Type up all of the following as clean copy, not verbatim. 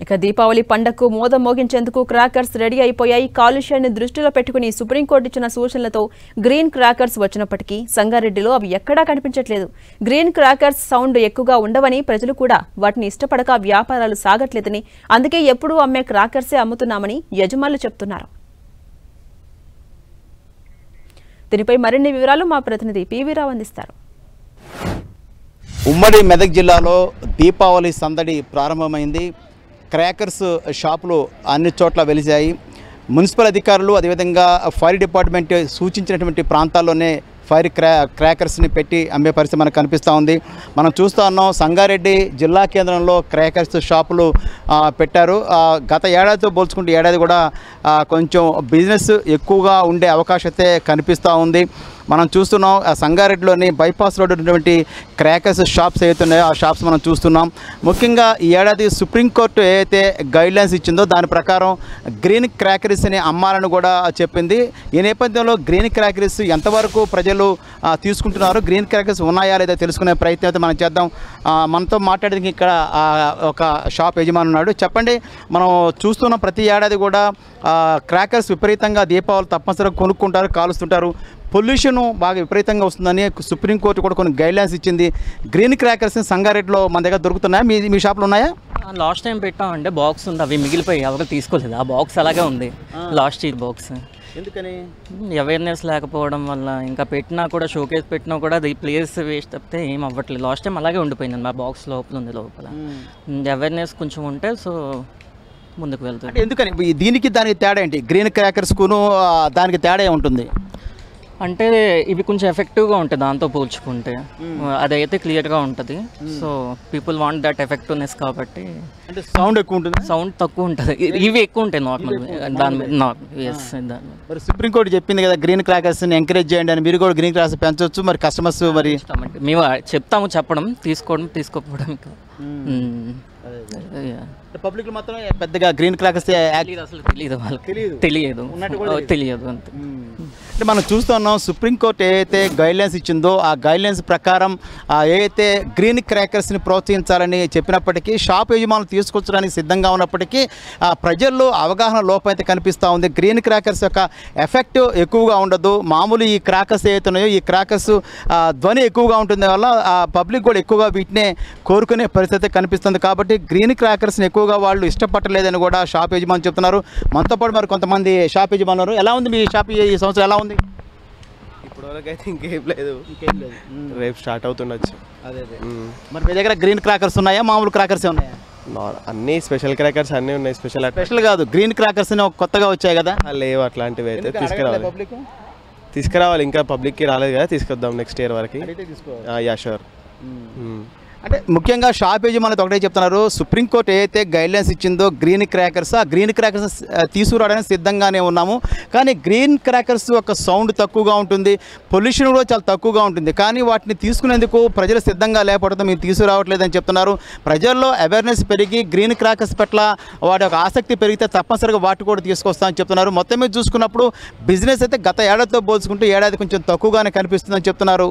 ఇక దీపావళి పండగకు మోదం మోగించేందుకు crackers ready అయిపోయాయి. కాలుష్యాన్ని దృష్టిలో పెట్టుకుని సుప్రీంకోర్టు ఇచ్చిన సూచనలతో గ్రీన్ క్రాకర్స్ వచ్చినప్పటికీ సంగారెడ్డిలో అవి ఎక్కడా కనిపించట్లేదు. గ్రీన్ క్రాకర్స్ సౌండ్ ఎక్కువగా ఉండవని, ప్రజలు కూడా వాటిని ఇష్టపడక వ్యాపారాలు సాగట్లేదని, అందుకే ఎప్పుడూ అమ్మే క్రాకర్సే అమ్ముతున్నామని యజమానులు చెప్తున్నారు. దీనిపై మరిన్ని వివరాలు మా ప్రతినిధి పివి రావు అందిస్తారు. ఉమ్మడి మెదక్ జిల్లాలో దీపావళి సందడి ప్రారంభమైంది. క్రాకర్స్ షాపులు అన్ని చోట్ల వెలిశాయి. మున్సిపల్ అధికారులు అదేవిధంగా ఫైర్ డిపార్ట్మెంట్ సూచించినటువంటి ప్రాంతాల్లోనే ఫైర్ క్రాకర్స్ని పెట్టి అమ్మే పరిస్థితి మనకు కనిపిస్తూ ఉంది. మనం చూస్తూ ఉన్నాం, సంగారెడ్డి జిల్లా కేంద్రంలో క్రాకర్స్ షాపులు పెట్టారు. గత ఏడాదితో పోల్చుకుంటే ఏడాది కూడా కొంచెం బిజినెస్ ఎక్కువగా ఉండే అవకాశం అయితే కనిపిస్తూ ఉంది. మనం చూస్తున్నాం సంగారెడ్డిలోని బైపాస్ రోడ్డు ఉన్నటువంటి క్రాకర్స్ షాప్స్ ఏవైతే ఉన్నాయో ఆ షాప్స్ మనం చూస్తున్నాం. ముఖ్యంగా ఈ ఏడాది సుప్రీంకోర్టు ఏదైతే గైడ్లైన్స్ ఇచ్చిందో దాని ప్రకారం గ్రీన్ క్రాకరీస్ని అమ్మాలని కూడా చెప్పింది. ఈ నేపథ్యంలో గ్రీన్ క్రాకరీస్ ఎంతవరకు ప్రజలు తీసుకుంటున్నారు, గ్రీన్ క్రాకర్స్ ఉన్నాయా లేదా తెలుసుకునే ప్రయత్నం అయితే మనం చేద్దాం. మనతో మాట్లాడేందుకు ఇక్కడ ఒక షాప్ యజమాని ఉన్నాడు. చెప్పండి, మనం చూస్తున్న ప్రతి ఏడాది కూడా క్రాకర్స్ విపరీతంగా దీపావళి తప్పనిసరిగా కొనుక్కుంటారు, కాలుస్తుంటారు. పొల్యూషన్ బాగా విపరీతంగా వస్తుందని సుప్రీంకోర్టు కూడా కొన్ని గైడ్లైన్స్ ఇచ్చింది. గ్రీన్ క్రాకర్స్ని సంగారెడ్డిలో మన దగ్గర దొరుకుతున్నాయా? మీ షాప్లో ఉన్నాయా? లాస్ట్ టైం పెట్టామంటే బాక్స్ ఉంది, అవి మిగిలిపోయి ఎవరు తీసుకోలేదు. ఆ బాక్స్ అలాగే ఉంది, లాస్ట్ ఇయర్ బాక్స్. ఎందుకని? అవేర్నెస్ లేకపోవడం వల్ల. ఇంకా పెట్టినా కూడా, షోకేస్ పెట్టినా కూడా అది ప్లేస్ వేస్ట్ తప్పితే ఏం అవ్వట్లేదు. లాస్ట్ టైం అలాగే ఉండిపోయింది, మా బాక్స్ లోపల ఉంది. లోపల అవేర్నెస్ కొంచెం ఉంటే సో ముందుకు వెళ్తుంది. ఎందుకని దీనికి దానికి తేడా ఏంటి? గ్రీన్ క్రాకర్స్కును దానికి తేడా ఉంటుంది అంటే ఇవి కొంచెం ఎఫెక్టివ్గా ఉంటాయి దాంతో పోల్చుకుంటే. అదైతే క్లియర్గా ఉంటుంది. So people want that effectiveness కాబట్టి. అంటే సౌండ్ ఎక్కువ ఉంటుంది, సౌండ్ తక్కువ ఉంటుంది. ఇవి ఎక్కువ ఉంటాయి నార్మల్ దాని మీద. మరి సుప్రీంకోర్టు చెప్పింది కదా గ్రీన్ క్రాకర్స్ని ఎంకరేజ్ చేయండి అని. మీరు కూడా గ్రీన్ క్రాకర్స్ పెంచవచ్చు. మరి కస్టమర్స్ మరి మేము చెప్తాము, చెప్పడం, తీసుకోవడం, తీసుకోకపోవడం. పబ్లిక్ మాత్రం పెద్దగా గ్రీన్ క్రాకర్స్ అసలు తెలియదు వాళ్ళకి, తెలియదు అంతే. అంటే మనం చూస్తున్నాం, సుప్రీంకోర్టు ఏదైతే గైడ్లైన్స్ ఇచ్చిందో ఆ గైడ్లైన్స్ ప్రకారం ఏదైతే గ్రీన్ క్రాకర్స్ని ప్రోత్సహించాలని చెప్పినప్పటికీ షాప్ యజమానులు తీసుకొచ్చడానికి సిద్ధంగా ఉన్నప్పటికీ ప్రజల్లో అవగాహన లోపం అయితే కనిపిస్తూ ఉంది. గ్రీన్ క్రాకర్స్ యొక్క ఎఫెక్ట్ ఎక్కువగా ఉండదు. మామూలు ఈ క్రాకర్స్ ఏవైతే ఉన్నాయో ఈ క్రాకర్స్ ధ్వని ఎక్కువగా ఉంటుంది వల్ల పబ్లిక్ కూడా ఎక్కువగా వీటినే కోరుకునే పరిస్థితి కనిపిస్తుంది. కాబట్టి గ్రీన్ క్రాకర్స్ని ఎక్కువగా వాళ్ళు ఇష్టపడలేదని కూడా షాప్ యజమాని చెప్తున్నారు. మనతో పాటు మరి కొంతమంది షాప్ యజమానులు. ఎలా ఉంది మీ షాప్ ఈ సంవత్సరం? ఎలా ఉంది? ఇప్పటివరకు అయితే ఇంకేం లేదు, రేపు స్టార్ట్ అవుతుండొచ్చు. అదే మరి మీ దగ్గర గ్రీన్ క్రాకర్స్ ఉన్నాయా, మామూలు క్రాకర్స్ ఉన్నాయా? అన్ని స్పెషల్ క్రాకర్స్ అన్నీ ఉన్నాయి. స్పెషల్ కాదు, గ్రీన్ క్రాకర్స్ కొత్తగా వచ్చాయి కదా? లేవు, అట్లాంటివి అయితే తీసుకురావాలి. ఇంకా పబ్లిక్కి రాలేదు కదా, తీసుకొద్దాం నెక్స్ట్ ఇయర్ వరకు. Yeah sure. అంటే ముఖ్యంగా షాప్ యజమానులు ఒకటే చెప్తున్నారు, సుప్రీంకోర్టు ఏదైతే గైడ్లైన్స్ ఇచ్చిందో గ్రీన్ క్రాకర్స్, ఆ గ్రీన్ క్రాకర్స్ తీసుకురావడానికి సిద్ధంగానే ఉన్నాము. కానీ గ్రీన్ క్రాకర్స్ యొక్క సౌండ్ తక్కువగా ఉంటుంది, పొల్యూషన్ కూడా చాలా తక్కువగా ఉంటుంది. కానీ వాటిని తీసుకునేందుకు ప్రజలు సిద్ధంగా లేకపోవడంతో మేము తీసుకురావట్లేదని చెప్తున్నారు. ప్రజల్లో అవేర్నెస్ పెరిగి గ్రీన్ క్రాకర్స్ పట్ల వాటి యొక్క ఆసక్తి పెరిగితే తప్పనిసరిగా వాటి కూడా తీసుకొస్తామని చెప్తున్నారు. మొత్తం మీద చూసుకున్నప్పుడు బిజినెస్ అయితే గత ఏడాదితో పోల్చుకుంటే ఏడాది కొంచెం తక్కువగానే కనిపిస్తుందని చెప్తున్నారు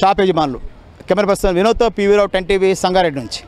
షాప్ యజమానులు. కెమెరా పర్సన్ వినోద్తో పివి రావు, 10 టీవీ, సంగారెడ్డి నుంచి.